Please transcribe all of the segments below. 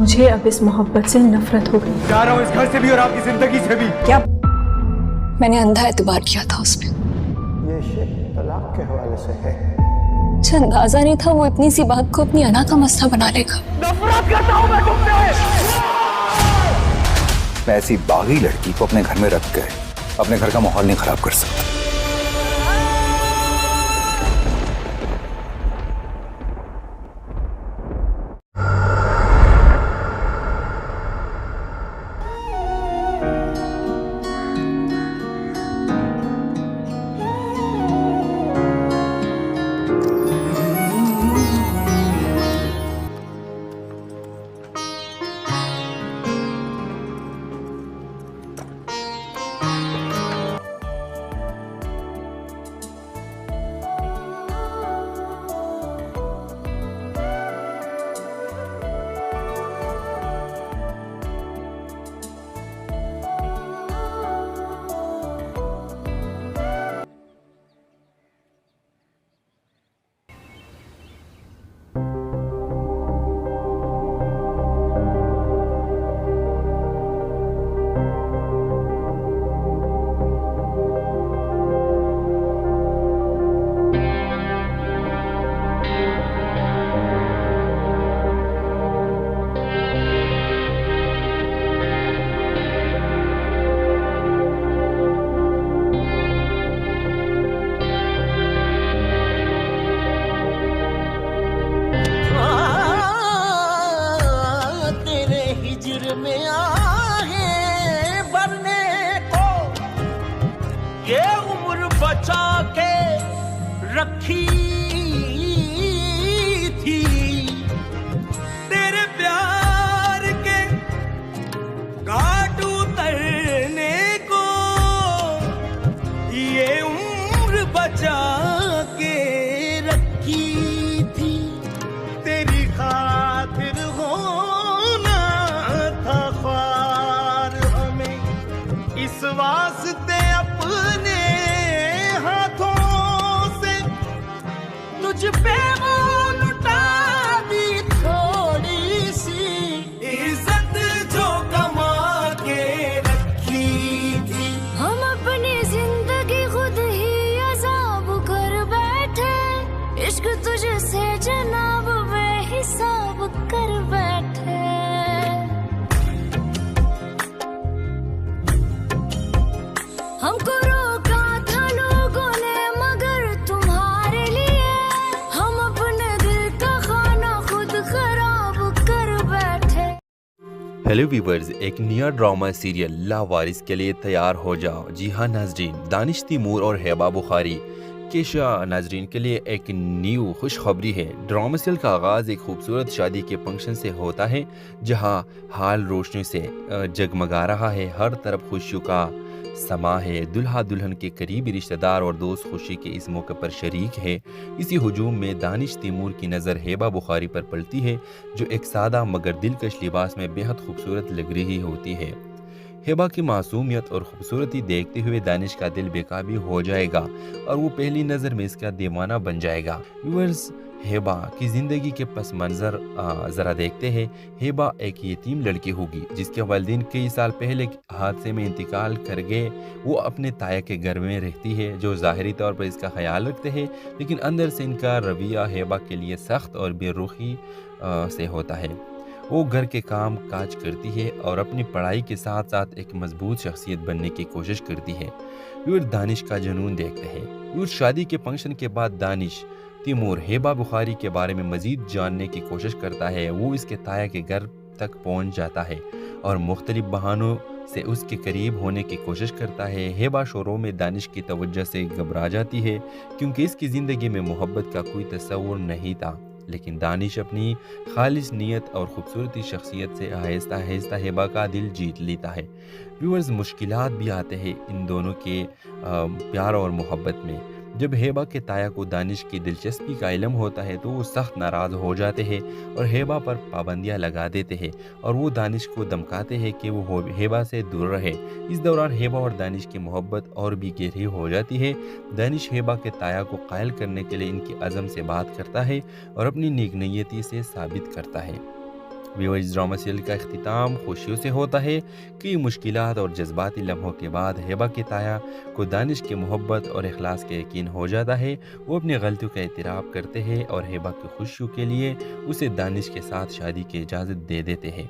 मुझे अब इस मोहब्बत से नफरत हो गई। जा रहा हूँ इस घर से भी और आपकी जिंदगी से भी। क्या मैंने अंधा एतबार किया था उस पे? ये शिक तलाक के हवाले से है। मुझे अंदाजा नहीं था वो इतनी सी बात को अपनी अना का मसला बना लेगा। नफरत करता हूँ मैं तुमसे। मैं ऐसी बागी लड़की को अपने घर में रख कर अपने घर का माहौल नहीं खराब कर सकता। में आहे भरने को ये उम्र बचा के रखी थी तेरे प्यार के घाट उतरने को ये उम्र बचा के रखी थी तेरी खातिर होना था ख्वार हमें इस वास्ते अपने हाथों से तुझ पे वो लुटा दी थोड़ी सी इज्जत जो कमा के रखी थी हम अपनी जिंदगी खुद ही अजाब कर बैठे इश्क तुझसे जनाब बेहिसाब कर बैठे हमको रोका था लोगों ने मगर तुम्हारे लिए हम अपने दिल का खाना खुद खराब कर बैठे। हेलो व्यूवर्स, एक नया ड्रामा सीरियल लावारिस के लिए तैयार हो जाओ। जी हाँ नाजरीन, दानिश तैमूर और हेबा बुखारी के नाजरीन के लिए एक न्यू खुशखबरी है। ड्रामा सीरियल का आगाज़ एक खूबसूरत शादी के फंक्शन से होता है जहां हाल रोशनी से जगमगा रहा है। हर तरफ खुशियों का समा है। दुल्हा दुल्हन के करीबी रिश्तेदार और दोस्त खुशी के इस मौके पर शरीक है। इसी हुजूम में दानिश तैमूर की नज़र हेबा बुखारी पर पड़ती है जो एक सादा मगर दिलकश लिबास में बेहद खूबसूरत लग रही होती है। हेबा की मासूमियत और खूबसूरती देखते हुए दानिश का दिल बेकाबू हो जाएगा और वो पहली नज़र में इसका दीवाना बन जाएगा। व्यूअर्स, हेबा की ज़िंदगी के पस मंज़र ज़रा देखते हैं। हेबा एक यतीम लड़की होगी जिसके वालिदैन कई साल पहले हादसे में इंतकाल कर गए। वो अपने ताया के घर में रहती है जो ज़ाहिरी तौर पर इसका ख्याल रखते हैं, लेकिन अंदर से इनका रवैया हेबा के लिए सख्त और बेरुखी से होता है। वो घर के काम काज करती है और अपनी पढ़ाई के साथ साथ एक मजबूत शख्सियत बनने की कोशिश करती है। फिर दानिश का जुनून देखते हैं। फिर शादी के फंक्शन के बाद दानिश तैमूर हेबा बुखारी के बारे में मज़ीद जानने की कोशिश करता है। वो इसके ताया के घर तक पहुंच जाता है और मुख्तलिफ बहानों से उसके करीब होने की कोशिश करता है। हेबा शोरों में दानिश की तवज्जो से घबरा जाती है क्योंकि इसकी ज़िंदगी में मोहब्बत का कोई तस्वुर नहीं था, लेकिन दानिश अपनी खालिस नीयत और ख़ूबसूरती शख्सियत से आहिस्ता आहिस्ता हेबा का दिल जीत लेता है। व्यूअर्स, मुश्किलात भी आते हैं इन दोनों के प्यार और मोहब्बत में। जब हेबा के ताया को दानिश की दिलचस्पी का इल्म होता है तो वो सख्त नाराज़ हो जाते हैं और हेबा पर पाबंदियां लगा देते हैं और वो दानिश को धमकाते हैं कि वो हेबा से दूर रहे। इस दौरान हेबा और दानिश की मोहब्बत और भी गहरी हो जाती है। दानिश हेबा के ताया को कायल करने के लिए इनकी अज़म से बात करता है और अपनी नेक नीयती से साबित करता है। व्यूअर्स, ड्रामा सीरियल का अख्तिताम खुशियों से होता है। कई मुश्किलात और जज्बाती लम्हों के बाद हेबा के ताया को दानिश की मोहब्बत और इखलास का यकीन हो जाता है। वो अपनी गलतियों का एतराफ़ करते हैं और हेबा की खुशियों के लिए उसे दानिश के साथ शादी की इजाज़त दे देते हैं।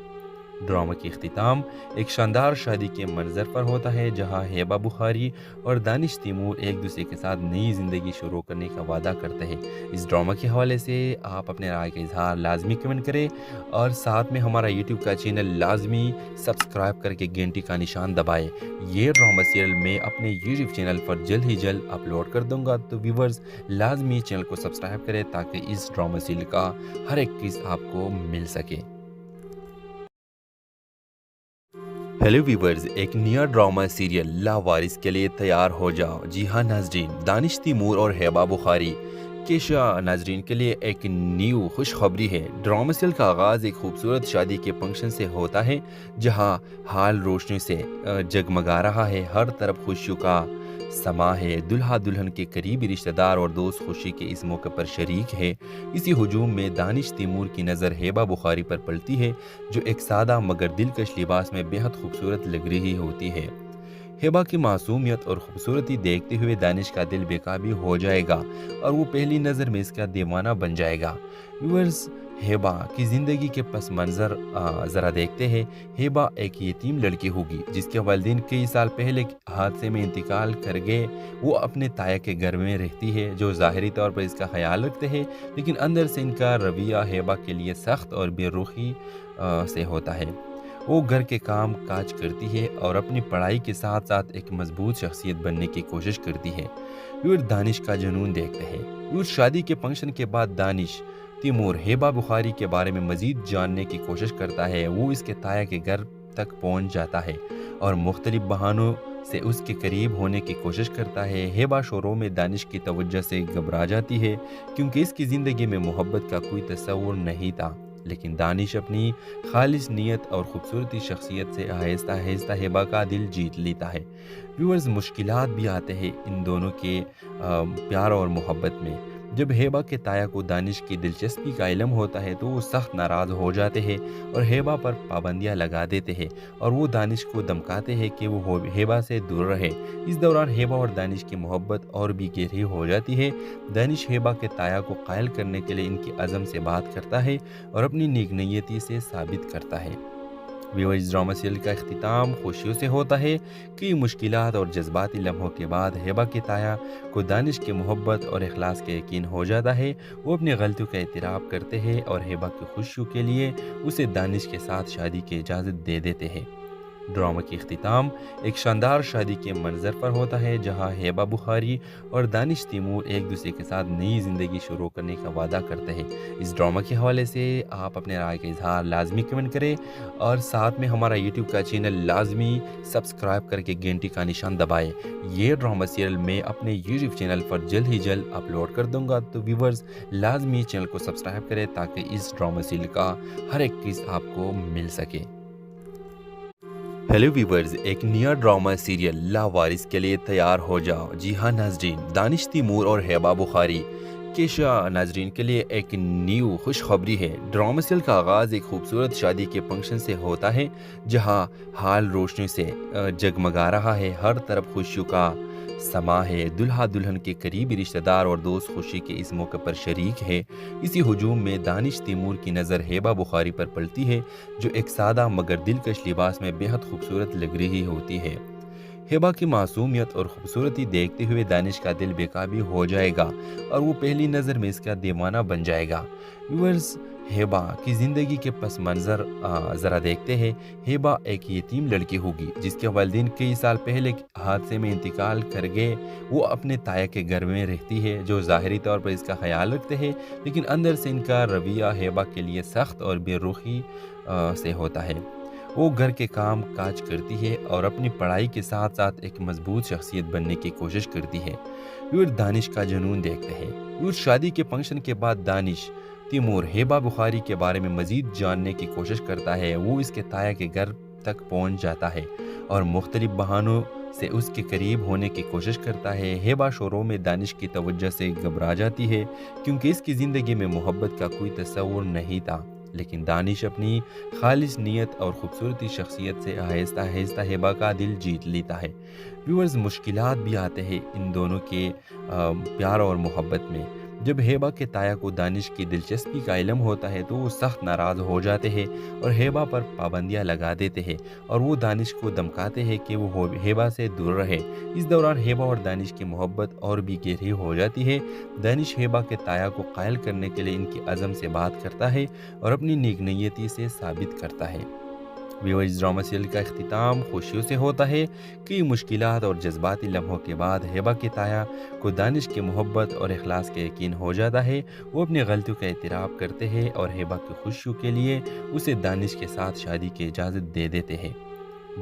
ड्रामा की अख्तिताम एक शानदार शादी के मंजर पर होता है, जहां हेबा बुखारी और दानिश तैमूर एक दूसरे के साथ नई ज़िंदगी शुरू करने का वादा करते हैं। इस ड्रामा के हवाले से आप अपने राय का इजहार लाजमी कमेंट करें और साथ में हमारा यूट्यूब का चैनल लाजमी सब्सक्राइब करके घंटी का निशान दबाएं। ये ड्रामा सीरियल मैं अपने यूट्यूब चैनल पर जल्द ही जल्द अपलोड कर दूंगा, तो व्यूवर्स लाजमी चैनल को सब्सक्राइब करें ताकि इस ड्रामा सीरियल का हर एक चीज़ आपको मिल सके। हेलो व्यूवर्स, एक नया ड्रामा सीरियल लावारिस के लिए तैयार हो जाओ। जी हाँ नाजरीन, दानिश तैमूर और हेबा बुखारी केशा नाजरीन के लिए एक न्यू खुशखबरी है। ड्रामा सीरियल का आगाज़ एक खूबसूरत शादी के फंक्शन से होता है, जहां हाल रोशनी से जगमगा रहा है। हर तरफ खुशियों का समा है। दुल्हा दुल्हन के करीबी रिश्तेदार और दोस्त खुशी के इस मौके पर शरीक है। इसी हुजूम में दानिश तैमूर की नज़र हेबा बुखारी पर पड़ती है, जो एक सादा मगर दिलकश लिबास में बेहद खूबसूरत लग रही होती है। हेबा की मासूमियत और खूबसूरती देखते हुए दानिश का दिल बेकाबू हो जाएगा और वो पहली नज़र में इसका दीवाना बन जाएगा। व्यूअर्स, हेबा की ज़िंदगी के पस मंज़र ज़रा देखते हैं। हेबा एक यतीम लड़की होगी जिसके वालिदैन कई साल पहले हादसे में इंतकाल कर गए। वो अपने ताया के घर में रहती है, जो ज़ाहिरी तौर पर इसका ख्याल रखते हैं, लेकिन अंदर से इनका रवैया हेबा के लिए सख्त और बेरुखी से होता है। वो घर के काम काज करती है और अपनी पढ़ाई के साथ साथ एक मजबूत शख्सियत बनने की कोशिश करती है। फिर दानिश का जुनून देखते हैं। उस शादी के फंक्शन के बाद दानिश तैमूर हेबा बुखारी के बारे में मज़ीद जानने की कोशिश करता है। वो इसके ताया के घर तक पहुंच जाता है और मुख्तलिफ बहानों से उसके करीब होने की कोशिश करता है। हेबा शोरों में दानिश की तवज्जो से घबरा जाती है, क्योंकि इसकी ज़िंदगी में मोहब्बत का कोई तस्वुर नहीं था। लेकिन दानिश अपनी खालिस नीयत और ख़ूबसूरती शख्सियत से आहिस्ता आहिस्ता हेबा का दिल जीत लेता है। व्यूअर्स, मुश्किलात भी आते हैं इन दोनों के प्यार और मोहब्बत में। जब हेबा के ताया को दानिश की दिलचस्पी का इल्म होता है तो वो सख्त नाराज़ हो जाते हैं और हेबा पर पाबंदियां लगा देते हैं और वो दानिश को धमकाते हैं कि वो हेबा से दूर रहे। इस दौरान हेबा और दानिश की मोहब्बत और भी गहरी हो जाती है। दानिश हेबा के ताया को कायल करने के लिए इनकी अज़म से बात करता है और अपनी नेक नीयती से साबित करता है। व्यूअर्स, ड्रामा सीरियल का अख्तिताम खुशियों से होता है। कई मुश्किलात और जज्बाती लम्हों के बाद हेबा के ताया को दानिश की मोहब्बत और इखलास का यकीन हो जाता है। वो अपनी गलतियों का एतराफ़ करते हैं और हेबा की खुशियों के लिए उसे दानिश के साथ शादी की इजाज़त दे देते हैं। ड्रामा की अख्तिताम एक शानदार शादी के मंजर पर होता है, जहां हेबा बुखारी और दानिश तैमूर एक दूसरे के साथ नई ज़िंदगी शुरू करने का वादा करते हैं। इस ड्रामा के हवाले से आप अपने राय का इजहार लाजमी कमेंट करें और साथ में हमारा यूट्यूब का चैनल लाजमी सब्सक्राइब करके घंटी का निशान दबाएं। ये ड्रामा सीरियल मैं अपने यूट्यूब चैनल पर जल्द ही जल्द अपलोड कर दूंगा, तो व्यूवर्स लाजमी चैनल को सब्सक्राइब करें ताकि इस ड्रामा सीरियल का हर एक चीज़ आपको मिल सके। हेलो व्यूवर्स, एक नया ड्रामा सीरियल लावारिस के लिए तैयार हो जाओ। जी हाँ नाजरीन, दानिश तैमूर और हेबा बुखारी केशा नाजरीन के लिए एक न्यू खुशखबरी है। ड्रामा सीरियल का आगाज़ एक खूबसूरत शादी के फंक्शन से होता है, जहां हाल रोशनी से जगमगा रहा है। हर तरफ खुशियों का समा है। दुल्हा दुल्हन के करीबी रिश्तेदार और दोस्त खुशी के इस मौके पर शरीक है। इसी हुजूम में दानिश तैमूर की नज़र हेबा बुखारी पर पड़ती है, जो एक सादा मगर दिलकश लिबास में बेहद खूबसूरत लग रही होती है। हेबा की मासूमियत और खूबसूरती देखते हुए दानिश का दिल बेकाबू हो जाएगा और वो पहली नज़र में इसका दीवाना बन जाएगा। व्यूअर्स, हेबा की ज़िंदगी के पस मंज़र ज़रा देखते हैं। हेबा एक यतीम लड़की होगी जिसके वालिदैन कई साल पहले हादसे में इंतकाल कर गए। वो अपने ताया के घर में रहती है, जो ज़ाहिरी तौर पर इसका ख्याल रखते हैं, लेकिन अंदर से इनका रवैया हेबा के लिए सख्त और बेरुखी से होता है। वो घर के काम काज करती है और अपनी पढ़ाई के साथ साथ एक मजबूत शख्सियत बनने की कोशिश करती है। फिर दानिश का जुनून देखते हैं। उस शादी के फंक्शन के बाद दानिश तैमूर हेबा बुखारी के बारे में मज़ीद जानने की कोशिश करता है। वो इसके ताया के घर तक पहुंच जाता है और मुख्तलिफ बहानों से उसके करीब होने की कोशिश करता है। हेबा शोरों में दानिश की तवज्जो से घबरा जाती है, क्योंकि इसकी ज़िंदगी में मोहब्बत का कोई तस्वुर नहीं था। لیکن دانش اپنی خالص نیت اور خوبصورتی شخصیت سے آہستہ آہستہ ہیبا کا دل جیت لیتا ہے۔ ویورز، مشکلات بھی آتے ہیں ان دونوں کے پیار اور محبت میں۔ جب ہیبا کے تایا کو دانش کی دلچسپی کا علم ہوتا ہے تو وہ سخت ناراض ہو جاتے ہیں اور ہیبا پر پابندیاں لگا دیتے ہیں اور وہ دانش کو دھمکاتے ہیں کہ وہ ہیبا سے دور رہے۔ اس دوران ہیبا اور دانش کی محبت اور بھی گہری ہو جاتی ہے۔ دانش ہیبا کے تایا کو قائل کرنے کے لیے ان کی عزم سے بات کرتا ہے اور اپنی نیک نیتی سے ثابت کرتا ہے۔ ویورز، ڈرامہ سیریل کا اختتام خوشیوں سے ہوتا ہے کہ مشکلات اور جذباتی لمحوں کے بعد ہیبا کے تایا کو دانش کی محبت اور اخلاص کا یقین ہو جاتا ہے۔ وہ اپنی غلطیوں کا اعتراف کرتے ہیں اور ہیبا کی خوشیوں کے لیے اسے دانش کے ساتھ شادی کی اجازت دے دیتے ہیں۔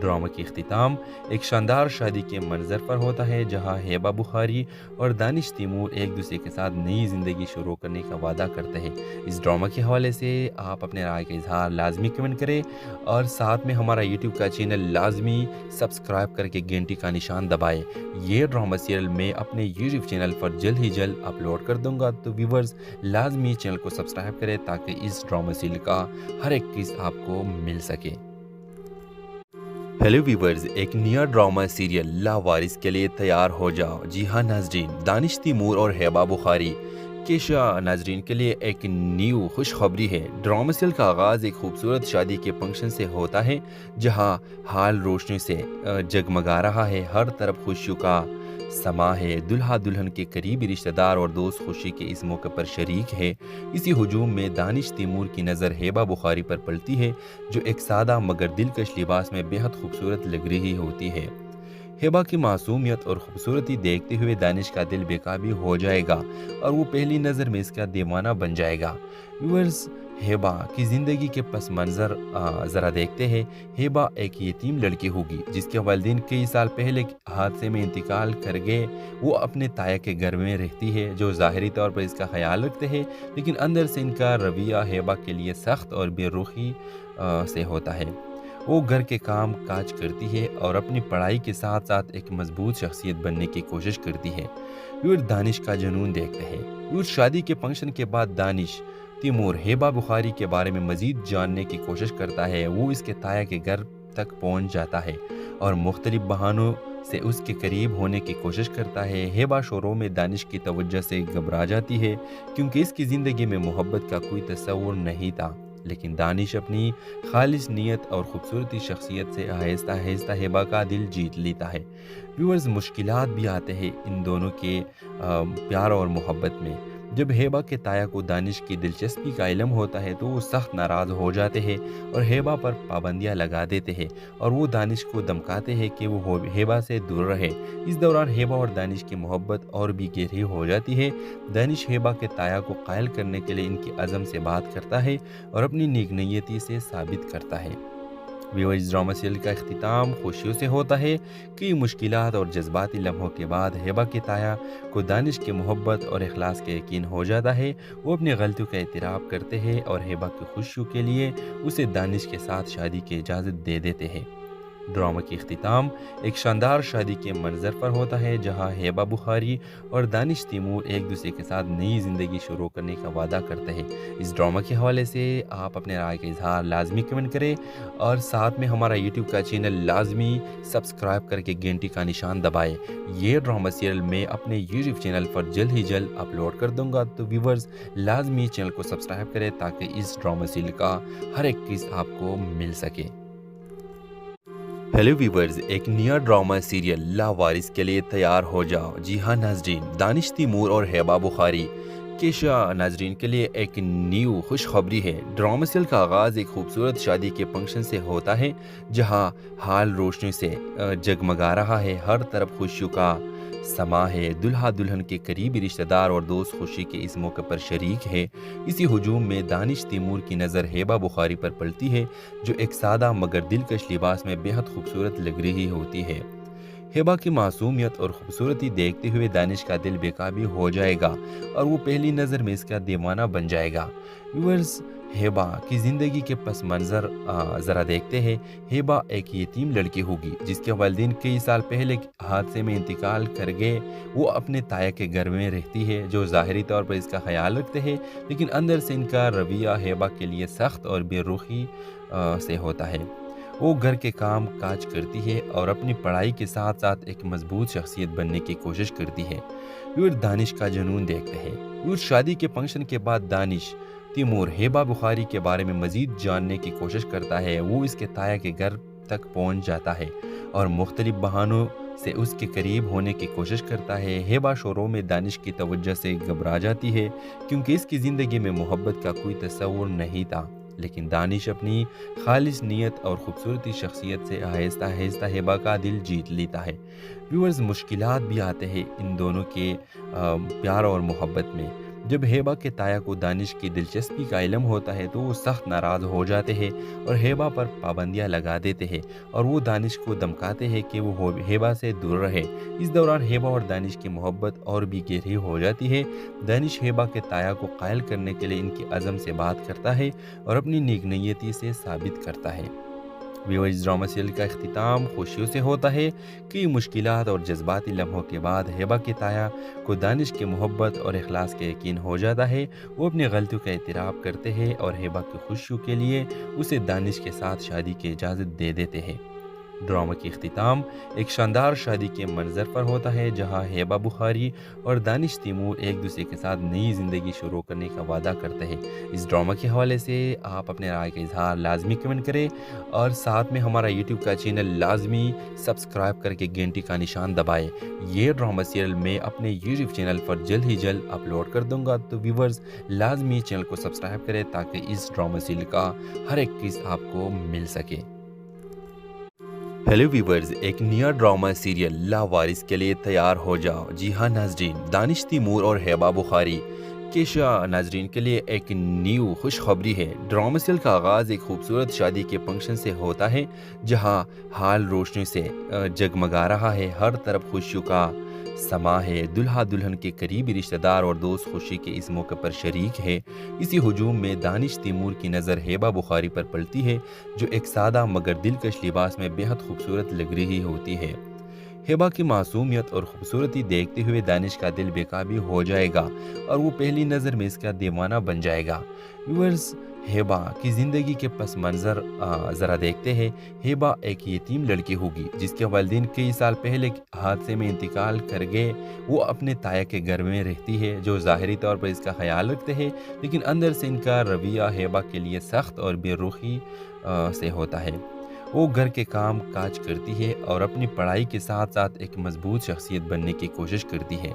ڈرامہ کی اختتام ایک شاندار شادی کے منظر پر ہوتا ہے جہاں ہیبا بخاری اور دانش تیمور ایک دوسرے کے ساتھ نئی زندگی شروع کرنے کا وعدہ کرتے ہیں۔ اس ڈرامہ کے حوالے سے آپ اپنے رائے کا اظہار لازمی کمنٹ کریں اور ساتھ میں ہمارا یوٹیوب کا چینل لازمی سبسکرائب کر کے گھنٹی کا نشان دبائیں۔ یہ ڈرامہ سیریل میں اپنے یوٹیوب چینل پر جلد ہی جلد اپلوڈ کر دوں گا، تو ویورز لازمی چینل کو سبسکرائب کریں تاکہ اس ڈرامہ سیریل کا ہر ایک قسط آپ کو مل سکے۔ ہیلو ویورز، ایک نیا ڈرامہ سیریل لاوارث کے لیے تیار ہو جاؤ۔ جی ہاں ناظرین، دانش تیمور اور ہیبا بخاری کیشا ناظرین کے لیے ایک نیو خوشخبری ہے۔ ڈرامہ سیریل کا آغاز ایک خوبصورت شادی کے فنکشن سے ہوتا ہے جہاں حال روشنی سے جگمگا رہا ہے، ہر طرف خوشیوں کا سما ہے۔ دلہا دلہن کے قریبی رشتہ دار اور دوست خوشی کے اس موقع پر شریک ہے۔ اسی ہجوم میں دانش تیمور کی نظر ہیبا بخاری پر پڑتی ہے جو ایک سادہ مگر دلکش لباس میں بہت خوبصورت لگ رہی ہوتی ہے۔ ہیبا کی معصومیت اور خوبصورتی دیکھتے ہوئے دانش کا دل بے قابو ہو جائے گا اور وہ پہلی نظر میں اس کا دیوانہ بن جائے گا۔ ویورز، ہیبا کی زندگی کے پس منظر ذرا دیکھتے ہیں۔ ہیبا ایک یتیم لڑکی ہوگی جس کے والدین کئی سال پہلے حادثے میں انتقال کر گئے۔ وہ اپنے تایا کے گھر میں رہتی ہے جو ظاہری طور پر اس کا خیال رکھتے ہیں، لیکن اندر سے ان کا رویہ ہیبا کے لیے سخت اور بے رخی سے ہوتا ہے۔ وہ گھر کے کام کاج کرتی ہے اور اپنی پڑھائی کے ساتھ ساتھ ایک مضبوط شخصیت بننے کی کوشش کرتی ہے۔ وہ دانش کا جنون دیکھتے ہیں۔ وہ شادی کے فنکشن کے بعد دانش تیمور ہیبا بخاری کے بارے میں مزید جاننے کی کوشش کرتا ہے۔ وہ اس کے تایا کے گھر تک پہنچ جاتا ہے اور مختلف بہانوں سے اس کے قریب ہونے کی کوشش کرتا ہے۔ ہیبا شروع میں دانش کی توجہ سے گھبرا جاتی ہے کیونکہ اس کی زندگی میں محبت کا کوئی تصور نہیں تھا، لیکن دانش اپنی خالص نیت اور خوبصورتی شخصیت سے آہستہ آہستہ ہیبا کا دل جیت لیتا ہے۔ ویورز، مشکلات بھی آتے ہیں ان دونوں کے پیار اور محبت میں۔ جب ہیبا کے تایا کو دانش کی دلچسپی کا علم ہوتا ہے تو وہ سخت ناراض ہو جاتے ہیں اور ہیبا پر پابندیاں لگا دیتے ہیں اور وہ دانش کو دھمکاتے ہیں کہ وہ ہیبا سے دور رہے۔ اس دوران ہیبا اور دانش کی محبت اور بھی گہری ہو جاتی ہے۔ دانش ہیبا کے تایا کو قائل کرنے کے لیے ان کی عزم سے بات کرتا ہے اور اپنی نیک نیتی سے ثابت کرتا ہے۔ ویورز، ڈرامہ سیریل کا اختتام خوشیوں سے ہوتا ہے کہ مشکلات اور جذباتی لمحوں کے بعد ہیبا کے تایا کو دانش کی محبت اور اخلاص کا یقین ہو جاتا ہے۔ وہ اپنی غلطیوں کا اعتراف کرتے ہیں اور ہیبا کی خوشیوں کے لیے اسے دانش کے ساتھ شادی کی اجازت دے دیتے ہیں۔ ڈرامہ کی اختتام ایک شاندار شادی کے منظر پر ہوتا ہے جہاں ہیبا بخاری اور دانش تیمور ایک دوسرے کے ساتھ نئی زندگی شروع کرنے کا وعدہ کرتے ہیں۔ اس ڈرامہ کے حوالے سے آپ اپنے رائے کا اظہار لازمی کمنٹ کریں اور ساتھ میں ہمارا یوٹیوب کا چینل لازمی سبسکرائب کر کے گھنٹی کا نشان دبائیں۔ یہ ڈرامہ سیریل میں اپنے یوٹیوب چینل پر جلد ہی جلد اپلوڈ کر دوں گا، تو ویورز لازمی چینل کو سبسکرائب کریں تاکہ اس ڈرامہ سیریل کا ہر ایک قسط آپ کو مل سکے۔ ہیلو ویورز، ایک نیا ڈرامہ سیریل لاوارث کے لیے تیار ہو جاؤ۔ جی ہاں ناظرین، دانش تیمور اور ہیبا بخاری کیشا ناظرین کے لیے ایک نیو خوشخبری ہے۔ ڈرامہ سیریل کا آغاز ایک خوبصورت شادی کے فنکشن سے ہوتا ہے جہاں حال روشنی سے جگمگا رہا ہے، ہر طرف خوشیوں کا سما ہے۔ دلہا دلہن کے قریبی رشتہ دار اور دوست خوشی کے اس موقع پر شریک ہے۔ اسی ہجوم میں دانش تیمور کی نظر ہیبا بخاری پر پڑتی ہے جو ایک سادہ مگر دلکش لباس میں بہت خوبصورت لگ رہی ہوتی ہے۔ ہیبا کی معصومیت اور خوبصورتی دیکھتے ہوئے دانش کا دل بے قابو ہو جائے گا اور وہ پہلی نظر میں اس کا دیوانہ بن جائے گا۔ ویورز، ہیبا کی زندگی کے پس منظر ذرا دیکھتے ہیں۔ ہیبا ایک یتیم لڑکی ہوگی جس کے والدین کئی سال پہلے حادثے میں انتقال کر گئے۔ وہ اپنے تایا کے گھر میں رہتی ہے جو ظاہری طور پر اس کا خیال رکھتے ہیں، لیکن اندر سے ان کا رویہ ہیبا کے لیے سخت اور بے رخی سے ہوتا ہے۔ وہ گھر کے کام کاج کرتی ہے اور اپنی پڑھائی کے ساتھ ساتھ ایک مضبوط شخصیت بننے کی کوشش کرتی ہے۔ ویور دانش کا جنون دیکھتے ہیں۔ ویور شادی کے فنکشن کے بعد دانش تیمور ہیبا بخاری کے بارے میں مزید جاننے کی کوشش کرتا ہے۔ وہ اس کے تایا کے گھر تک پہنچ جاتا ہے اور مختلف بہانوں سے اس کے قریب ہونے کی کوشش کرتا ہے۔ ہیبا شروع میں دانش کی توجہ سے گھبرا جاتی ہے کیونکہ اس کی زندگی میں محبت کا کوئی تصور نہیں تھا، لیکن دانش اپنی خالص نیت اور خوبصورتی شخصیت سے آہستہ آہستہ ہیبا کا دل جیت لیتا ہے۔ ویورز مشکلات بھی آتے ہیں ان دونوں کے پیار اور محبت میں۔ جب ہیبا کے تایا کو دانش کی دلچسپی کا علم ہوتا ہے تو وہ سخت ناراض ہو جاتے ہیں اور ہیبا پر پابندیاں لگا دیتے ہیں اور وہ دانش کو دھمکاتے ہیں کہ وہ ہیبا سے دور رہے۔ اس دوران ہیبا اور دانش کی محبت اور بھی گہری ہو جاتی ہے۔ دانش ہیبا کے تایا کو قائل کرنے کے لیے ان کی عزم سے بات کرتا ہے اور اپنی نیک نیتی سے ثابت کرتا ہے۔ ویورز ڈرامہ سیریل کا اختتام خوشیوں سے ہوتا ہے۔ کئی مشکلات اور جذباتی لمحوں کے بعد ہیبا کے تایا کو دانش کی محبت اور اخلاص کا یقین ہو جاتا ہے۔ وہ اپنی غلطیوں کا اعتراف کرتے ہیں اور ہیبا کی خوشیوں کے لیے اسے دانش کے ساتھ شادی کی اجازت دے دیتے ہیں۔ ڈرامہ کی اختتام ایک شاندار شادی کے منظر پر ہوتا ہے جہاں ہیبا بخاری اور دانش تیمور ایک دوسرے کے ساتھ نئی زندگی شروع کرنے کا وعدہ کرتے ہیں۔ اس ڈرامہ کے حوالے سے آپ اپنے رائے کا اظہار لازمی کمنٹ کریں اور ساتھ میں ہمارا یوٹیوب کا چینل لازمی سبسکرائب کر کے گھنٹی کا نشان دبائیں۔ یہ ڈرامہ سیریل میں اپنے یوٹیوب چینل پر جلد ہی جلد اپلوڈ کر دوں گا، تو ویورز لازمی چینل کو سبسکرائب کریں تاکہ اس ڈرامہ سیریل کا ہر ایک قسط آپ کو مل سکے۔ ہیلو ویورز، ایک نیا ڈرامہ سیریل لاوارث کے لیے تیار ہو جاؤ۔ جی ہاں ناظرین، دانش تیمور اور ہیبا بخاری کیشا ناظرین کے لیے ایک نیو خوشخبری ہے۔ ڈرامہ سیریل کا آغاز ایک خوبصورت شادی کے فنکشن سے ہوتا ہے جہاں حال روشنی سے جگمگا رہا ہے، ہر طرف خوشیوں کا سما ہے۔ دلہا دلہن کے قریبی رشتہ دار اور دوست خوشی کے اس موقع پر شریک ہے۔ اسی ہجوم میں دانش تیمور کی نظر ہیبا بخاری پر پڑتی ہے جو ایک سادہ مگر دلکش لباس میں بہت خوبصورت لگ رہی ہوتی ہے۔ ہیبا کی معصومیت اور خوبصورتی دیکھتے ہوئے دانش کا دل بے قابو ہو جائے گا اور وہ پہلی نظر میں اس کا دیوانہ بن جائے گا۔ ویورز ہیبا کی زندگی کے پس منظر ذرا دیکھتے ہیں۔ ہیبا ایک یتیم لڑکی ہوگی جس کے والدین کئی سال پہلے حادثے میں انتقال کر گئے۔ وہ اپنے تایا کے گھر میں رہتی ہے جو ظاہری طور پر اس کا خیال رکھتے ہیں، لیکن اندر سے ان کا رویہ ہیبا کے لیے سخت اور بے رخی سے ہوتا ہے۔ وہ گھر کے کام کاج کرتی ہے اور اپنی پڑھائی کے ساتھ ساتھ ایک مضبوط شخصیت بننے کی کوشش کرتی ہے۔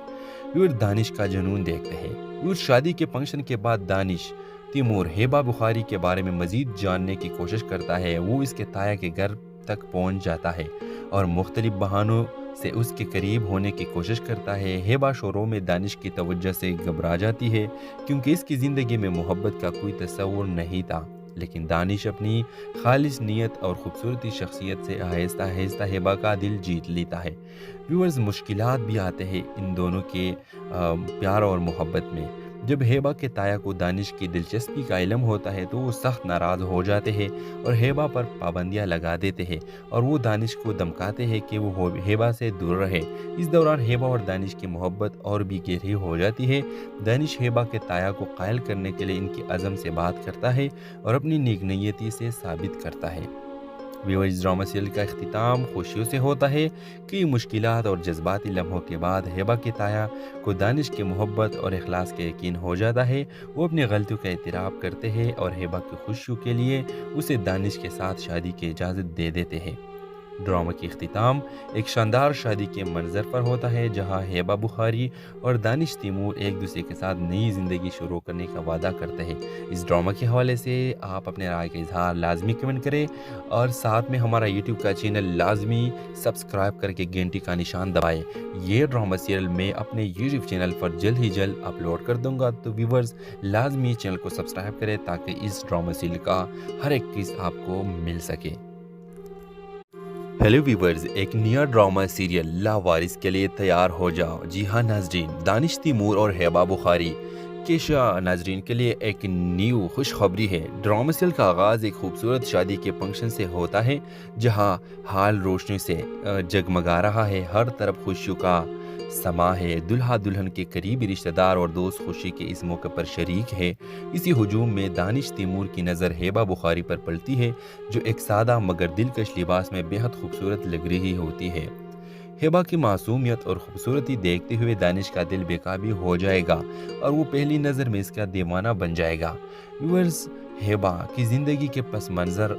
ویور دانش کا جنون دیکھتے ہیں۔ ویور شادی کے فنکشن کے بعد دانش تیمور ہیبا بخاری کے بارے میں مزید جاننے کی کوشش کرتا ہے۔ وہ اس کے تایا کے گھر تک پہنچ جاتا ہے اور مختلف بہانوں سے اس کے قریب ہونے کی کوشش کرتا ہے۔ ہیبا شروع میں دانش کی توجہ سے گھبرا جاتی ہے کیونکہ اس کی زندگی میں محبت کا کوئی تصور نہیں تھا، لیکن دانش اپنی خالص نیت اور خوبصورتی شخصیت سے آہستہ آہستہ ہیبا کا دل جیت لیتا ہے۔ ویورز مشکلات بھی آتے ہیں ان دونوں کے پیار اور محبت میں۔ جب ہیبا کے تایا کو دانش کی دلچسپی کا علم ہوتا ہے تو وہ سخت ناراض ہو جاتے ہیں اور ہیبا پر پابندیاں لگا دیتے ہیں اور وہ دانش کو دھمکاتے ہیں کہ وہ ہیبا سے دور رہے۔ اس دوران ہیبا اور دانش کی محبت اور بھی گہری ہو جاتی ہے۔ دانش ہیبا کے تایا کو قائل کرنے کے لیے ان کی عزم سے بات کرتا ہے اور اپنی نیک نیتی سے ثابت کرتا ہے۔ ویورز ڈرامہ سیریل کا اختتام خوشیوں سے ہوتا ہے۔ کئی مشکلات اور جذباتی لمحوں کے بعد ہیبا کے تایا کو دانش کی محبت اور اخلاص کا یقین ہو جاتا ہے۔ وہ اپنی غلطیوں کا اعتراف کرتے ہیں اور ہیبا کی خوشیوں کے لیے اسے دانش کے ساتھ شادی کی اجازت دے دیتے ہیں۔ ڈرامہ کی اختتام ایک شاندار شادی کے منظر پر ہوتا ہے جہاں ہیبا بخاری اور دانش تیمور ایک دوسرے کے ساتھ نئی زندگی شروع کرنے کا وعدہ کرتے ہیں۔ اس ڈرامہ کے حوالے سے آپ اپنے رائے کا اظہار لازمی کمنٹ کریں اور ساتھ میں ہمارا یوٹیوب کا چینل لازمی سبسکرائب کر کے گھنٹی کا نشان دبائیں۔ یہ ڈرامہ سیریل میں اپنے یوٹیوب چینل پر جلد ہی جلد اپلوڈ کر دوں گا، تو ویورز لازمی چینل کو سبسکرائب کریں تاکہ اس ڈرامہ سیریل کا ہر ایک قسط آپ کو مل سکے۔ ہیلو ویورز، ایک نیا ڈرامہ سیریل لاوارث کے لیے تیار ہو جاؤ۔ جی ہاں ناظرین، دانش تیمور اور ہیبا بخاری केशा नाजरीन के लिए एक न्यू खुशखबरी है। ड्रामा सीरियल का आगाज़ एक खूबसूरत शादी के फंक्शन से होता है जहां हाल रोशनी से जगमगा रहा है। हर तरफ खुशियों का समा है। दुल्हा दुल्हन के करीबी रिश्तेदार और दोस्त खुशी के इस मौके पर शरीक है। इसी हुजूम में दानिश तैमूर की नज़र हेबा बुखारी पर पड़ती है जो एक सादा मगर दिलकश लिबास में बेहद खूबसूरत लग रही होती है। हेबा की मासूमियत और खूबसूरती देखते हुए दानिश का दिल बेकाबू हो जाएगा और वो पहली नज़र में इसका दीवाना बन जाएगा। व्यूअर्स, हेबा की ज़िंदगी के पस मंज़र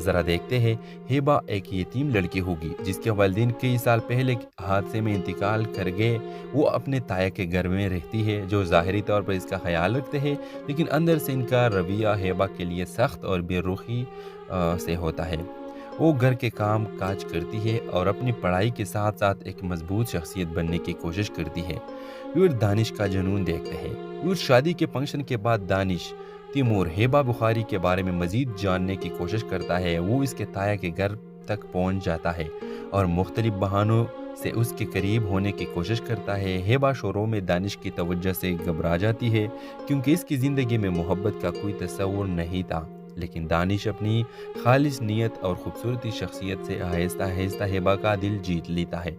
ज़रा देखते हैं। हेबा एक यतीम लड़की होगी जिसके वालिदैन कई साल पहले हादसे में इंतकाल कर गए। वो अपने ताया के घर में रहती है जो ज़ाहिरी तौर पर इसका ख्याल रखते हैं, लेकिन अंदर से इनका रवैया हेबा के लिए सख्त और बेरुखी से होता है। वो घर के काम काज करती है और अपनी पढ़ाई के साथ साथ एक मजबूत शख्सियत बनने की कोशिश करती है। व्यूअर, दानिश का जुनून देखते हैं। व्यूअर, शादी के फंक्शन के बाद दानिश तैमूर हेबा बुखारी के बारे में मज़ीद जानने की कोशिश करता है। वो इसके ताया के घर तक पहुंच जाता है और मुख्तलिफ बहानों से उसके करीब होने की कोशिश करता है। हेबा शोरों में दानिश की तवज्जो से घबरा जाती है क्योंकि इसकी ज़िंदगी में मोहब्बत का कोई तस्वुर नहीं था, लेकिन दानिश अपनी खालिस नीयत और ख़ूबसूरती शख्सियत से आहिस्ता आहिस्ता हेबा का दिल जीत लेता है।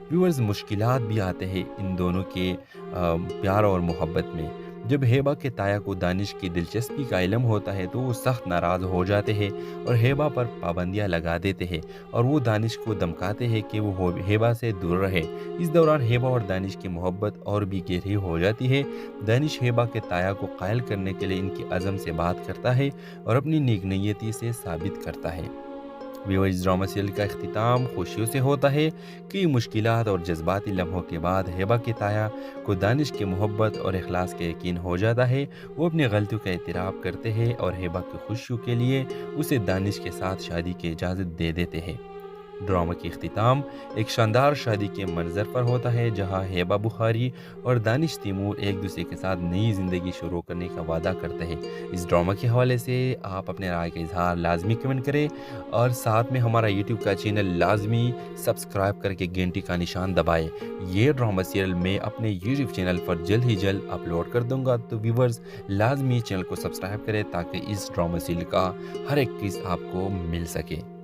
व्यूअर्स, मुश्किलात भी आते हैं इन दोनों के प्यार और मोहब्बत में। जब हेबा के ताया को दानिश की दिलचस्पी का इल्म होता है तो वो सख्त नाराज़ हो जाते हैं और हेबा पर पाबंदियां लगा देते हैं और वो दानिश को धमकाते हैं कि वो हेबा से दूर रहे। इस दौरान हेबा और दानिश की मोहब्बत और भी गहरी हो जाती है। दानिश हेबा के ताया को कायल करने के लिए इनकी अज़म से बात करता है और अपनी नेक नीयती से साबित करता है। व्यूअर्स, ड्रामा सीरियल का इख्तिताम खुशियों से होता है कि मुश्किलात और जज्बाती लम्हों के बाद हेबा के ताया को दानिश की मोहब्बत और इखलास का यकीन हो जाता है। वो अपनी गलतियों का एतराफ़ करते हैं और हेबा की खुशियों के लिए उसे दानिश के साथ शादी की इजाज़त दे देते हैं। ड्रामा की इख्तिताम एक शानदार शादी के मंजर पर होता है जहां हेबा बुखारी और दानिश तैमूर एक दूसरे के साथ नई ज़िंदगी शुरू करने का वादा करते हैं। इस ड्रामा के हवाले से आप अपने राय का इजहार लाजमी कमेंट करें और साथ में हमारा यूट्यूब का चैनल लाजमी सब्सक्राइब करके घंटी का निशान दबाएं। ये ड्रामा सीरियल मैं अपने यूट्यूब चैनल पर जल्द ही जल्द अपलोड कर दूंगा, तो व्यूवर्स लाजमी चैनल को सब्सक्राइब करें ताकि इस ड्रामा सीरियल का हर एक किस्त आपको मिल सके।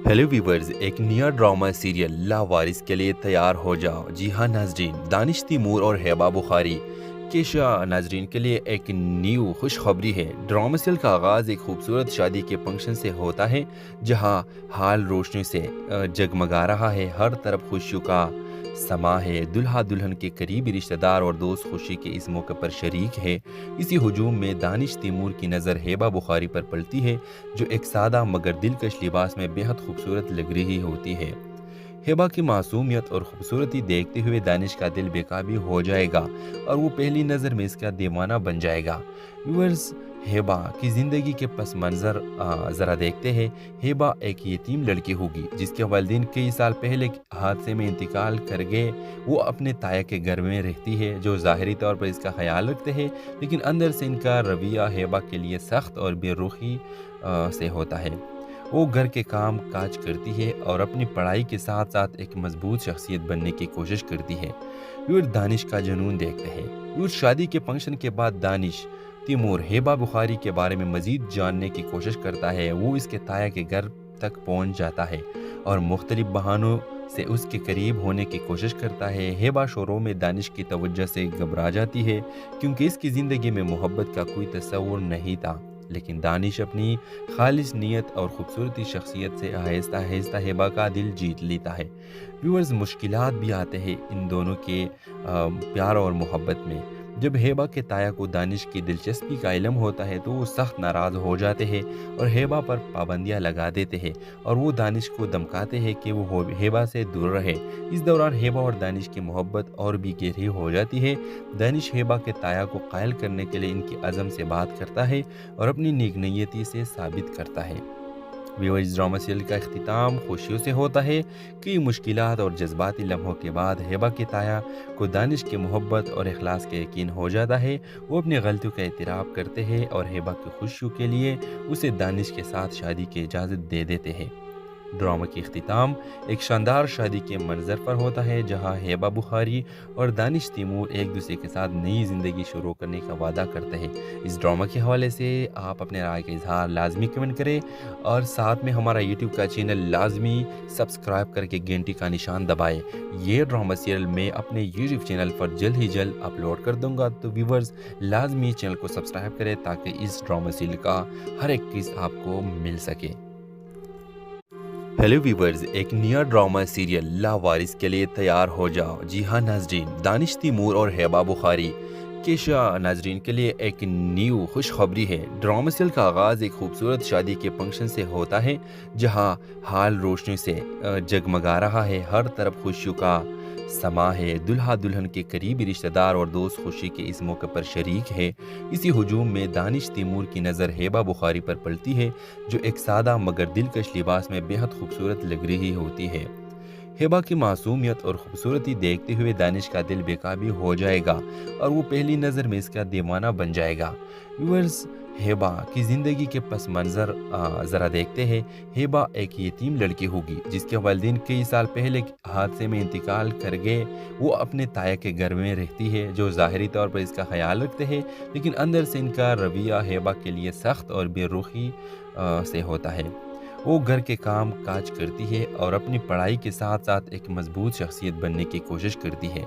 हेलो व्यूवर्स, एक नया ड्रामा सीरियल लावारिस के लिए तैयार हो जाओ। जी हाँ नाजरीन, दानिश तैमूर और हेबा बुखारी केशा नाजरीन के लिए एक न्यू खुशखबरी है। ड्रामा सीरियल का आगाज़ एक खूबसूरत शादी के फंक्शन से होता है जहां हाल रोशनी से जगमगा रहा है। हर तरफ खुशियों का समा है। दुल्हा दुल्हन के करीबी रिश्तेदार और दोस्त खुशी के इस मौके पर शरीक है। इसी हुजूम में दानिश तैमूर की नज़र हेबा बुखारी पर पड़ती है जो एक सादा मगर दिलकश लिबास में बेहद खूबसूरत लग रही होती है। हेबा की मासूमियत और खूबसूरती देखते हुए दानिश का दिल बेकाबू हो जाएगा और वो पहली नज़र में इसका दीवाना बन जाएगा। व्यूअर्स, हेबा की ज़िंदगी के पस मंज़र ज़रा देखते हैं। हेबा एक यतीम लड़की होगी जिसके वालिदैन कई साल पहले हादसे में इंतकाल कर गए। वो अपने ताया के घर में रहती है जो ज़ाहिरी तौर पर इसका ख्याल रखते हैं, लेकिन अंदर से इनका रवैया हेबा के लिए सख्त और बेरुखी से होता है। वो घर के काम काज करती है और अपनी पढ़ाई के साथ साथ एक मजबूत शख्सियत बनने की कोशिश करती है। व्यूअर, दानिश का जुनून देखते हैं। व्यूअर, शादी के फंक्शन के बाद दानिश तैमूर हेबा बुखारी के बारे में मज़ीद जानने की कोशिश करता है। वो इसके ताया के घर तक पहुंच जाता है और मुख्तलिफ बहानों से उसके करीब होने की कोशिश करता है। हेबा शोरों में दानिश की तवज्जो से घबरा जाती है क्योंकि इसकी ज़िंदगी में मोहब्बत का कोई तस्वुर नहीं था, लेकिन दानिश अपनी खालिस नीयत और ख़ूबसूरती शख्सियत से आहिस्ता आहिस्ता हेबा का दिल जीत लेता है। व्यूअर्स, मुश्किलात भी आते हैं इन दोनों के प्यार और मोहब्बत में। जब हेबा के ताया को दानिश की दिलचस्पी का इल्म होता है तो वो सख्त नाराज़ हो जाते हैं और हेबा पर पाबंदियां लगा देते हैं और वो दानिश को धमकाते हैं कि वो हेबा से दूर रहे। इस दौरान हेबा और दानिश की मोहब्बत और भी गहरी हो जाती है। दानिश हेबा के ताया को कायल करने के लिए इनकी अज़म से बात करता है और अपनी नेक नीयती से साबित करता है। व्यूअर्स, ड्रामा सीरियल का इख्तिताम खुशियों से होता है कि मुश्किलात और जज्बाती लम्हों के बाद हेबा के ताया को दानिश की मोहब्बत और इखलास का यकीन हो जाता है। वो अपनी गलतियों का एतराफ़ करते हैं और हेबा की खुशियों के लिए उसे दानिश के साथ शादी की इजाज़त दे देते हैं। ड्रामा की इख्तिताम एक शानदार शादी के मंजर पर होता है जहां हेबा बुखारी और दानिश तैमूर एक दूसरे के साथ नई ज़िंदगी शुरू करने का वादा करते हैं। इस ड्रामा के हवाले से आप अपने राय का इजहार लाजमी कमेंट करें और साथ में हमारा यूट्यूब का चैनल लाजमी सब्सक्राइब करके घंटी का निशान दबाएं। ये ड्रामा सीरियल मैं अपने यूट्यूब चैनल पर जल्द ही जल्द अपलोड कर दूंगा, तो व्यूवर्स लाजमी चैनल को सब्सक्राइब करें ताकि इस ड्रामा सीरियल का हर एक किस्त आपको मिल सके। हेलो व्यूवर्स, एक नया ड्रामा सीरियल लावारिस के लिए तैयार हो जाओ। जी हाँ नाज़रीन, दानिश तैमूर और हेबा बुखारी केशा नाज़रीन के लिए एक न्यू खुशखबरी है। ड्रामा सीरियल का आगाज़ एक खूबसूरत शादी के फंक्शन से होता है जहां हाल रोशनी से जगमगा रहा है। हर तरफ खुशियों का समा है। दुल्हा दुल्हन के करीबी रिश्तेदार और दोस्त खुशी के इस मौके पर शरीक है। इसी हुजूम में दानिश तैमूर की नज़र हेबा बुखारी पर पड़ती है जो एक सादा मगर दिलकश लिबास में बेहद खूबसूरत लग रही होती है। हेबा की मासूमियत और खूबसूरती देखते हुए दानिश का दिल बेकाबू हो जाएगा और वो पहली नज़र में इसका दीवाना बन जाएगा। व्यूअर्स, हेबा की ज़िंदगी के पस मंज़र ज़रा देखते हैं। हेबा एक यतीम लड़की होगी जिसके वालिदैन कई साल पहले हादसे में इंतकाल कर गए। वो अपने ताया के घर में रहती है जो ज़ाहिरी तौर पर इसका ख्याल रखते हैं, लेकिन अंदर से इनका रवैया हेबा के लिए सख्त और बेरुखी से होता है। वो घर के काम काज करती है और अपनी पढ़ाई के साथ साथ एक मजबूत शख्सियत बनने की कोशिश करती है।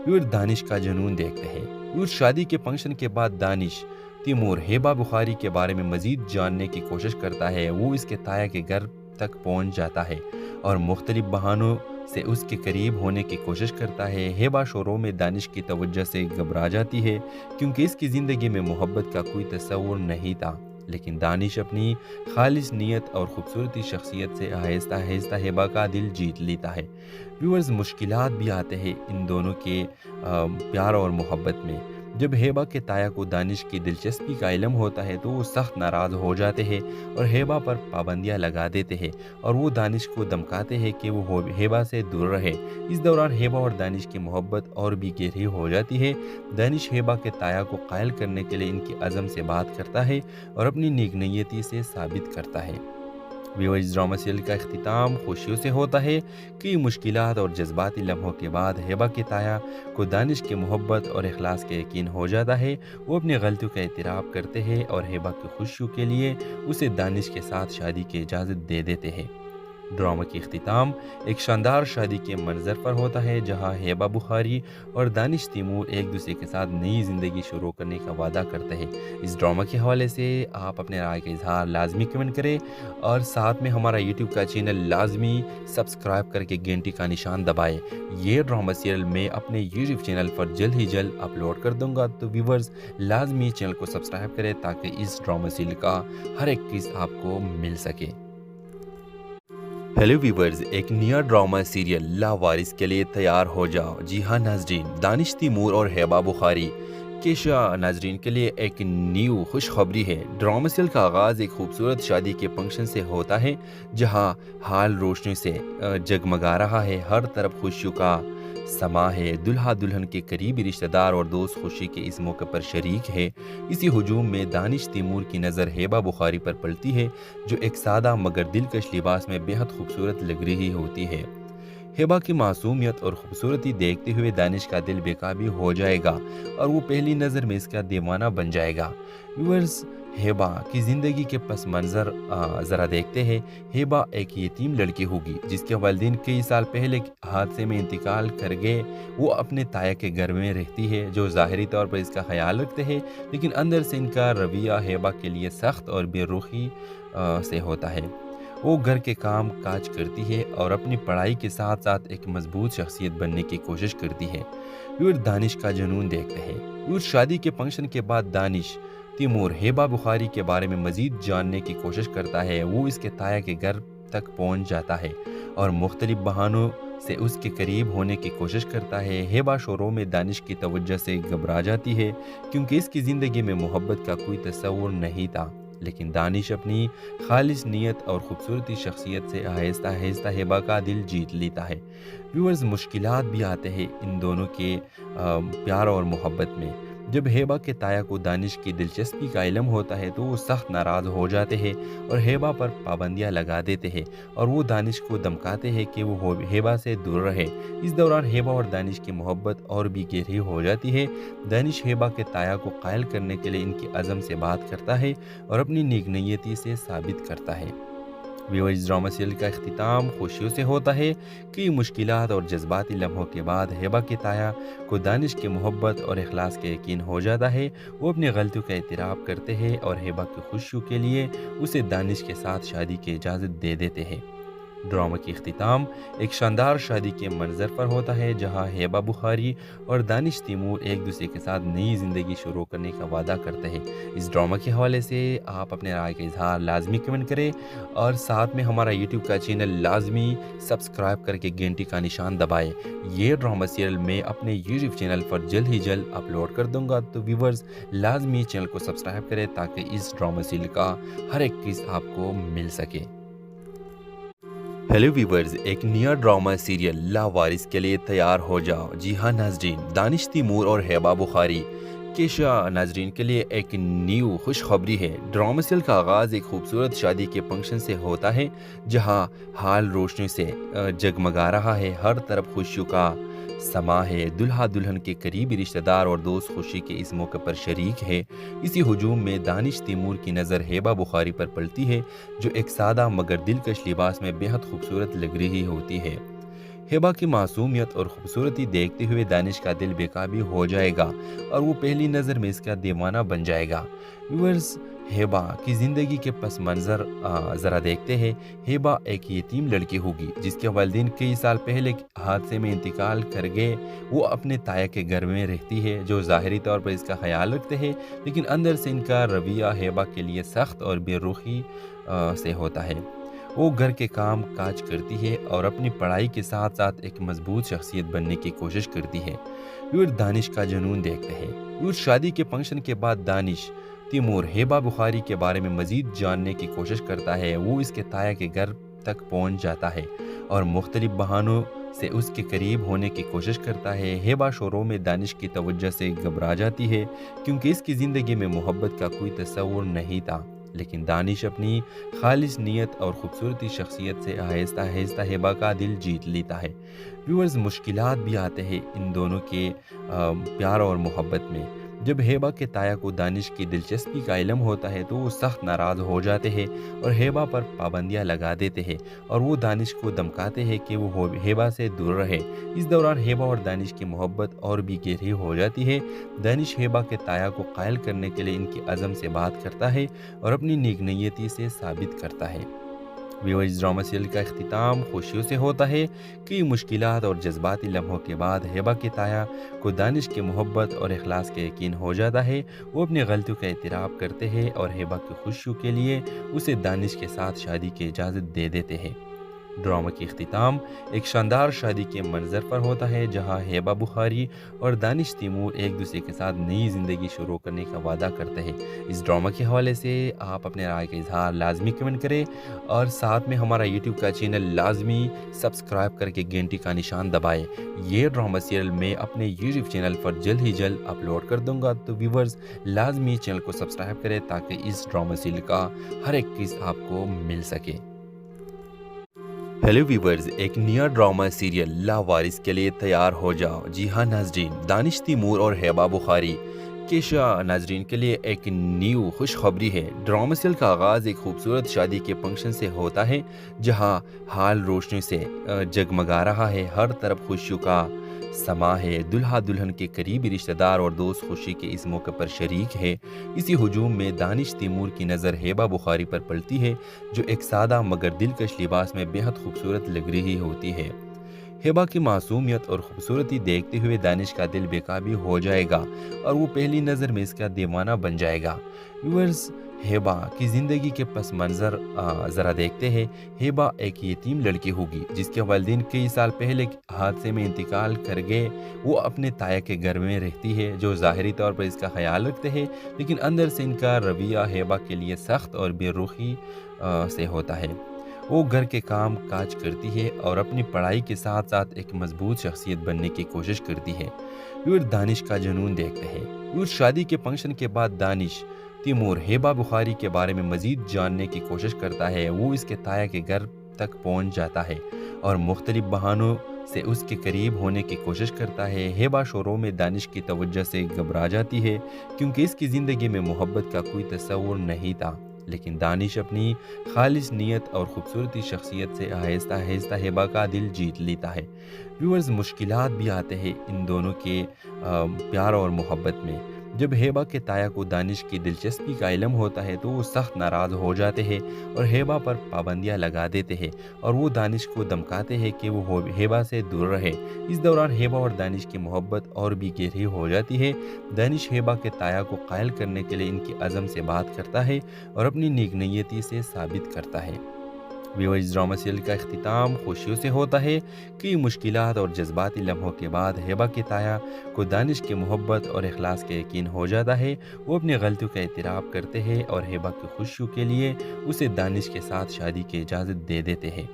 फिर दानिश का जुनून देखते हैं। फिर शादी के फंक्शन के बाद दानिश तैमूर हेबा बुखारी के बारे में मज़ीद जानने की कोशिश करता है। वो इसके ताया के घर तक पहुंच जाता है और मुख्तलिफ बहानों से उसके करीब होने की कोशिश करता है। हेबा शोरों में दानिश की तवज्जो से घबरा जाती है क्योंकि इसकी ज़िंदगी में मोहब्बत का कोई तस्वुर नहीं था, लेकिन दानिश अपनी खालिस नीयत और ख़ूबसूरती शख्सियत से आहिस्ता आहिस्ता हेबा का दिल जीत लेता है। व्यूअर्स, मुश्किलात भी आते हैं इन दोनों के प्यार और मोहब्बत में। जब हेबा के ताया को दानिश की दिलचस्पी का इल्म होता है तो वो सख्त नाराज़ हो जाते हैं और हेबा पर पाबंदियां लगा देते हैं और वो दानिश को धमकाते हैं कि वो हेबा से दूर रहे। इस दौरान हेबा और दानिश की मोहब्बत और भी गहरी हो जाती है। दानिश हेबा के ताया को कायल करने के लिए इनकी अज़म से बात करता है और अपनी नेक नीयती से साबित करता है। व्यूअर्स, ड्रामा सीरियल का इख्तिताम खुशियों से होता है। कई मुश्किलात और जज्बाती लम्हों के बाद हेबा के ताया को दानिश की मोहब्बत और इखलास का यकीन हो जाता है। वो अपनी गलतियों का एतराफ़ करते हैं और हेबा की खुशियों के लिए उसे दानिश के साथ शादी की इजाज़त दे देते हैं। ड्रामा की इख्तिताम एक शानदार शादी के मंजर पर होता है जहां हेबा बुखारी और दानिश तैमूर एक दूसरे के साथ नई ज़िंदगी शुरू करने का वादा करते हैं। इस ड्रामा के हवाले से आप अपने राय का इजहार लाजमी कमेंट करें और साथ में हमारा यूट्यूब का चैनल लाजमी सब्सक्राइब करके घंटी का निशान दबाएं। ये ड्रामा सीरियल मैं अपने यूट्यूब चैनल पर जल्द ही जल्द अपलोड कर दूंगा, तो व्यूवर्स लाजमी चैनल को सब्सक्राइब करें ताकि इस ड्रामा सीरियल का हर एक किस्त आपको मिल सके। हेलो व्यूवर्स, एक नया ड्रामा सीरियल लावारिस के लिए तैयार हो जाओ। जी हाँ नाज़रीन, दानिश तैमूर और हेबा बुखारी केशा नाज़रीन के लिए एक न्यू खुशखबरी है। ड्रामा सीरियल का आगाज़ एक खूबसूरत शादी के फंक्शन से होता है जहां हाल रोशनी से जगमगा रहा है। हर तरफ खुशियों का समा है। दुल्हा दुल्हन के करीबी रिश्तेदार और दोस्त खुशी के इस मौके पर शरीक है। इसी हुजूम में दानिश तैमूर की नज़र हेबा बुखारी पर पड़ती है जो एक सादा मगर दिलकश लिबास में बेहद खूबसूरत लग रही होती है। हेबा की मासूमियत और खूबसूरती देखते हुए दानिश का दिल बेकाबू हो जाएगा और वो पहली नज़र में इसका दीवाना बन जाएगा। व्यूअर्स, हेबा की ज़िंदगी के पस मंज़र ज़रा देखते हैं। हेबा एक यतीम लड़की होगी जिसके वालिदैन कई साल पहले हादसे में इंतकाल कर गए। वो अपने ताया के घर में रहती है जो ज़ाहिरी तौर पर इसका ख्याल रखते हैं, लेकिन अंदर से इनका रवैया हेबा के लिए सख्त और बेरुखी से होता है। वो घर के काम काज करती है और अपनी पढ़ाई के साथ साथ एक मजबूत शख्सियत बनने की कोशिश करती है। फिर दानिश का जुनून देखते हैं। फिर शादी के फंक्शन के बाद दानिश तैमूर हेबा बुखारी के बारे में मज़ीद जानने की कोशिश करता है। वो इसके ताया के घर तक पहुंच जाता है और मुख्तलिफ बहानों से उसके करीब होने की कोशिश करता है। हेबा शोरों में दानिश की तवज्जो से घबरा जाती है क्योंकि इसकी ज़िंदगी में मोहब्बत का कोई तस्वुर नहीं था, लेकिन दानिश अपनी खालिस नीयत और ख़ूबसूरती शख्सियत से आहिस्ता आहिस्ता हेबा का दिल जीत लेता है। व्यूअर्स, मुश्किलात भी आते हैं इन दोनों के प्यार और मोहब्बत में। جب ہیبا کے تایا کو دانش کی دلچسپی کا علم ہوتا ہے تو وہ سخت ناراض ہو جاتے ہیں اور ہیبا پر پابندیاں لگا دیتے ہیں اور وہ دانش کو دھمکاتے ہیں کہ وہ ہیبا سے دور رہے۔ اس دوران ہیبا اور دانش کی محبت اور بھی گہری ہو جاتی ہے۔ دانش ہیبا کے تایا کو قائل کرنے کے لیے ان کی عزم سے بات کرتا ہے اور اپنی نیک نیتی سے ثابت کرتا ہے۔ ویورز، ڈرامہ سیریل کا اختتام خوشیوں سے ہوتا ہے کہ مشکلات اور جذباتی لمحوں کے بعد ہیبا کے تایا کو دانش کی محبت اور اخلاص کا یقین ہو جاتا ہے۔ وہ اپنی غلطیوں کا اعتراف کرتے ہیں اور ہیبا کی خوشیوں کے لیے اسے دانش کے ساتھ شادی کی اجازت دے دیتے ہیں۔ ڈرامہ کی اختتام ایک شاندار شادی کے منظر پر ہوتا ہے جہاں ہیبا بخاری اور دانش تیمور ایک دوسرے کے ساتھ نئی زندگی شروع کرنے کا وعدہ کرتے ہیں۔ اس ڈرامہ کے حوالے سے آپ اپنے رائے کا اظہار لازمی کمنٹ کریں اور ساتھ میں ہمارا یوٹیوب کا چینل لازمی سبسکرائب کر کے گھنٹی کا نشان دبائیں۔ یہ ڈرامہ سیریل میں اپنے یوٹیوب چینل پر جلد ہی جلد اپلوڈ کر دوں گا، تو ویورز لازمی چینل کو سبسکرائب کریں تاکہ اس ڈرامہ سیریل کا ہر ایک قسط آپ کو مل سکے۔ ہیلو ویورز، ایک نیا ڈرامہ سیریل لاوارث کے لیے تیار ہو جاؤ۔ جی ہاں ناظرین، دانش تیمور اور ہیبا بخاری کیشا ناظرین کے لیے ایک نیو خوشخبری ہے۔ ڈرامہ سیریل کا آغاز ایک خوبصورت شادی کے فنکشن سے ہوتا ہے جہاں حال روشنی سے جگمگا رہا ہے، ہر طرف خوشیوں کا سما ہے۔ دلہا دلہن کے قریبی رشتہ دار اور دوست خوشی کے اس موقع پر شریک ہے۔ اسی ہجوم میں دانش تیمور کی نظر ہیبا بخاری پر پڑتی ہے جو ایک سادہ مگر دلکش لباس میں بہت خوبصورت لگ رہی ہوتی ہے۔ ہیبا کی معصومیت اور خوبصورتی دیکھتے ہوئے دانش کا دل بے قابو ہو جائے گا اور وہ پہلی نظر میں اس کا دیوانہ بن جائے گا۔ ویورز، ہیبا کی زندگی کے پس منظر ذرا دیکھتے ہیں۔ ہیبا ایک یتیم لڑکی ہوگی جس کے والدین کئی سال پہلے حادثے میں انتقال کر گئے۔ وہ اپنے تایا کے گھر میں رہتی ہے جو ظاہری طور پر اس کا خیال رکھتے ہیں، لیکن اندر سے ان کا رویہ ہیبا کے لیے سخت اور بے رخی سے ہوتا ہے۔ وہ گھر کے کام کاج کرتی ہے اور اپنی پڑھائی کے ساتھ ساتھ ایک مضبوط شخصیت بننے کی کوشش کرتی ہے۔ وہ دانش کا جنون دیکھتے ہیں۔ وہ شادی کے فنکشن کے بعد دانش تیمور ہیبا بخاری کے بارے میں مزید جاننے کی کوشش کرتا ہے۔ وہ اس کے تایا کے گھر تک پہنچ جاتا ہے اور مختلف بہانوں سے اس کے قریب ہونے کی کوشش کرتا ہے۔ ہیبا شروع میں دانش کی توجہ سے گھبرا جاتی ہے کیونکہ اس کی زندگی میں محبت کا کوئی تصور نہیں تھا، لیکن دانش اپنی خالص نیت اور خوبصورتی شخصیت سے آہستہ آہستہ ہیبا کا دل جیت لیتا ہے۔ ویورز، مشکلات بھی آتے ہیں ان دونوں کے پیار اور محبت میں۔ جب ہیبا کے تایا کو دانش کی دلچسپی کا علم ہوتا ہے تو وہ سخت ناراض ہو جاتے ہیں اور ہیبا پر پابندیاں لگا دیتے ہیں اور وہ دانش کو دھمکاتے ہیں کہ وہ ہیبا سے دور رہے۔ اس دوران ہیبا اور دانش کی محبت اور بھی گہری ہو جاتی ہے۔ دانش ہیبا کے تایا کو قائل کرنے کے لیے ان کی عزم سے بات کرتا ہے اور اپنی نیک نیتی سے ثابت کرتا ہے۔ ویورز، ڈرامہ سیریل کا اختتام خوشیوں سے ہوتا ہے کہ مشکلات اور جذباتی لمحوں کے بعد ہیبا کے تایا کو دانش کی محبت اور اخلاص کا یقین ہو جاتا ہے۔ وہ اپنی غلطیوں کا اعتراف کرتے ہیں اور ہیبا کی خوشیوں کے لیے اسے دانش کے ساتھ شادی کی اجازت دے دیتے ہیں۔ ڈرامہ کی اختتام ایک شاندار شادی کے منظر پر ہوتا ہے جہاں ہیبا بخاری اور دانش تیمور ایک دوسرے کے ساتھ نئی زندگی شروع کرنے کا وعدہ کرتے ہیں۔ اس ڈرامہ کے حوالے سے آپ اپنے رائے کا اظہار لازمی کمنٹ کریں اور ساتھ میں ہمارا یوٹیوب کا چینل لازمی سبسکرائب کر کے گھنٹی کا نشان دبائیں۔ یہ ڈرامہ سیریل میں اپنے یوٹیوب چینل پر جلد ہی جلد اپلوڈ کر دوں گا، تو ویورز لازمی چینل کو سبسکرائب کریں تاکہ اس ڈرامہ سیریل کا ہر ایک قسط آپ کو مل سکے۔ ہیلو ویورز، ایک نیا ڈرامہ سیریل لاوارث کے لیے تیار ہو جاؤ۔ جی ہاں ناظرین، دانش تیمور اور ہیبا بخاری کیشا ناظرین کے لیے ایک نیو خوشخبری ہے۔ ڈرامہ سیریل کا آغاز ایک خوبصورت شادی کے فنکشن سے ہوتا ہے جہاں حال روشنی سے جگمگا رہا ہے، ہر طرف خوشیوں کا سما ہے۔ دلہا دلہن کے قریبی رشتہ دار اور دوست خوشی کے اس موقع پر شریک ہے۔ اسی ہجوم میں دانش تیمور کی نظر ہیبا بخاری پر پڑتی ہے جو ایک سادہ مگر دلکش لباس میں بہت خوبصورت لگ رہی ہوتی ہے۔ ہیبا کی معصومیت اور خوبصورتی دیکھتے ہوئے دانش کا دل بے قابو ہو جائے گا اور وہ پہلی نظر میں اس کا دیوانہ بن جائے گا۔ ویورز، ہیبا کی زندگی کے پس منظر ذرا دیکھتے ہیں۔ ہیبا ایک یتیم لڑکی ہوگی جس کے والدین کئی سال پہلے حادثے میں انتقال کر گئے۔ وہ اپنے تایا کے گھر میں رہتی ہے جو ظاہری طور پر اس کا خیال رکھتے ہیں، لیکن اندر سے ان کا رویہ ہیبا کے لیے سخت اور بے رخی سے ہوتا ہے۔ وہ گھر کے کام کاج کرتی ہے اور اپنی پڑھائی کے ساتھ ساتھ ایک مضبوط شخصیت بننے کی کوشش کرتی ہے۔ ویور دانش کا جنون دیکھتے ہیں۔ ویور شادی کے فنکشن کے بعد دانش تیمور ہیبا بخاری کے بارے میں مزید جاننے کی کوشش کرتا ہے۔ وہ اس کے تایا کے گھر تک پہنچ جاتا ہے اور مختلف بہانوں سے اس کے قریب ہونے کی کوشش کرتا ہے۔ ہیبا شروع میں دانش کی توجہ سے گھبرا جاتی ہے کیونکہ اس کی زندگی میں محبت کا کوئی تصور نہیں تھا، لیکن دانش اپنی خالص نیت اور خوبصورتی شخصیت سے آہستہ آہستہ ہیبا کا دل جیت لیتا ہے۔ ویورز مشکلات بھی آتے ہیں ان دونوں کے پیار اور محبت میں۔ جب ہیبا کے تایا کو دانش کی دلچسپی کا علم ہوتا ہے تو وہ سخت ناراض ہو جاتے ہیں اور ہیبا پر پابندیاں لگا دیتے ہیں اور وہ دانش کو دھمکاتے ہیں کہ وہ ہیبا سے دور رہے۔ اس دوران ہیبا اور دانش کی محبت اور بھی گہری ہو جاتی ہے۔ دانش ہیبا کے تایا کو قائل کرنے کے لیے ان کی عزم سے بات کرتا ہے اور اپنی نیک نیتی سے ثابت کرتا ہے۔ ویورز ڈرامہ سیریل کا اختتام خوشیوں سے ہوتا ہے۔ کئی مشکلات اور جذباتی لمحوں کے بعد ہیبا کے تایا کو دانش کی محبت اور اخلاص کا یقین ہو جاتا ہے۔ وہ اپنی غلطیوں کا اعتراف کرتے ہیں اور ہیبا کی خوشیوں کے لیے اسے دانش کے ساتھ شادی کی اجازت دے دیتے ہیں۔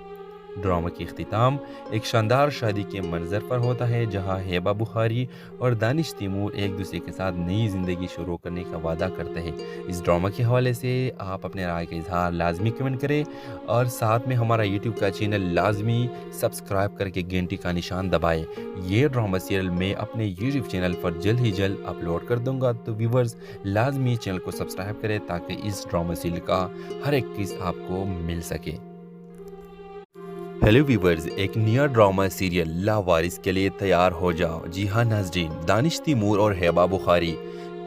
ڈرامہ کی اختتام ایک شاندار شادی کے منظر پر ہوتا ہے جہاں ہیبا بخاری اور دانش تیمور ایک دوسرے کے ساتھ نئی زندگی شروع کرنے کا وعدہ کرتے ہیں۔ اس ڈرامہ کے حوالے سے آپ اپنے رائے کا اظہار لازمی کمنٹ کریں اور ساتھ میں ہمارا یوٹیوب کا چینل لازمی سبسکرائب کر کے گھنٹی کا نشان دبائیں۔ یہ ڈرامہ سیریل میں اپنے یوٹیوب چینل پر جلد ہی جلد اپلوڈ کر دوں گا، تو ویورز لازمی چینل کو سبسکرائب کریں تاکہ اس ڈرامہ سیریل کا ہر ایک قسط آپ کو مل سکے۔ ہیلو ویورز، ایک نیا ڈرامہ سیریل لاوارث کے لیے تیار ہو جاؤ۔ جی ہاں ناظرین، دانش تیمور اور ہیبا بخاری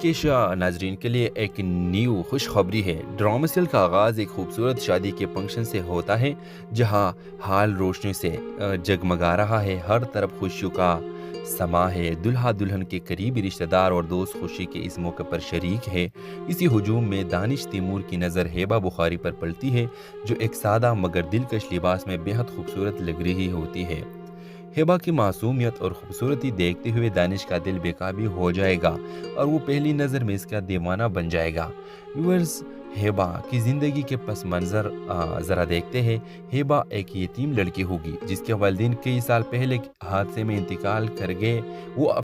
کیشا ناظرین کے لیے ایک نیو خوشخبری ہے۔ ڈرامہ سیریل کا آغاز ایک خوبصورت شادی کے فنکشن سے ہوتا ہے جہاں حال روشنی سے جگمگا رہا ہے، ہر طرف خوشیوں کا سما ہے۔ دلہا دلہن کے قریبی رشتہ دار اور دوست خوشی کے اس موقع پر شریک ہے۔ اسی ہجوم میں دانش تیمور کی نظر ہیبا بخاری پر پڑتی ہے جو ایک سادہ مگر دلکش لباس میں بے حد خوبصورت لگ رہی ہوتی ہے۔ ہیبا کی معصومیت اور خوبصورتی دیکھتے ہوئے دانش کا دل بے قابو ہو جائے گا اور وہ پہلی نظر میں اس کا دیوانہ بن جائے گا۔ ویورز، ہیبا کی زندگی کے پس منظر ذرا دیکھتے ہیں۔ ہیبا ایک یتیم لڑکی ہوگی جس کے والدین کئی سال پہلے حادثے میں انتقال کر گئے۔ وہ